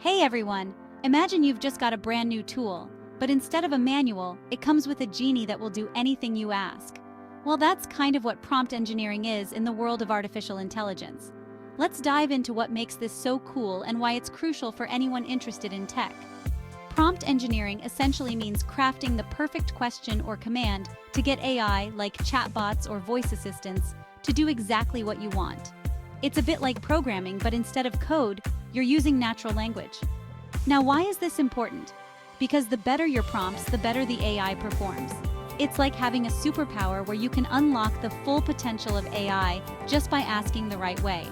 Hey everyone! Imagine you've just got a brand new tool, but instead of a manual, it comes with a genie that will do anything you ask. Well, that's kind of what prompt engineering is in the world of artificial intelligence. Let's dive into what makes this so cool and why it's crucial for anyone interested in tech. Prompt engineering essentially means crafting the perfect question or command to get AI, like chatbots or voice assistants, to do exactly what you want. It's a bit like programming, but instead of code, you're using natural language. Now, why is this important? Because the better your prompts, the better the AI performs. It's like having a superpower where you can unlock the full potential of AI just by asking the right way.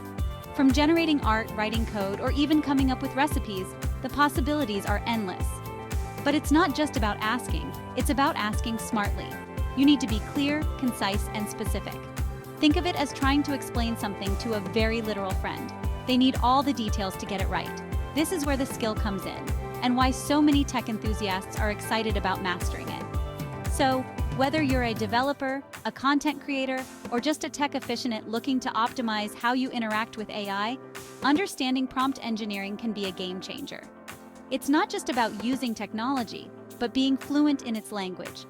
From generating art, writing code, or even coming up with recipes, the possibilities are endless. But it's not just about asking, it's about asking smartly. You need to be clear, concise, and specific. Think of it as trying to explain something to a very literal friend. They need all the details to get it right. This is where the skill comes in, and why so many tech enthusiasts are excited about mastering it. So, whether you're a developer, a content creator, or just a tech aficionado looking to optimize how you interact with AI, understanding prompt engineering can be a game changer. It's not just about using technology, but being fluent in its language.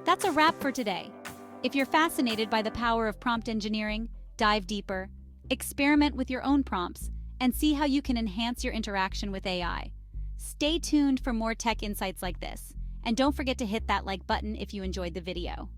That's a wrap for today. If you're fascinated by the power of prompt engineering, dive deeper, experiment with your own prompts, and see how you can enhance your interaction with AI. Stay tuned for more tech insights like this, and don't forget to hit that like button if you enjoyed the video.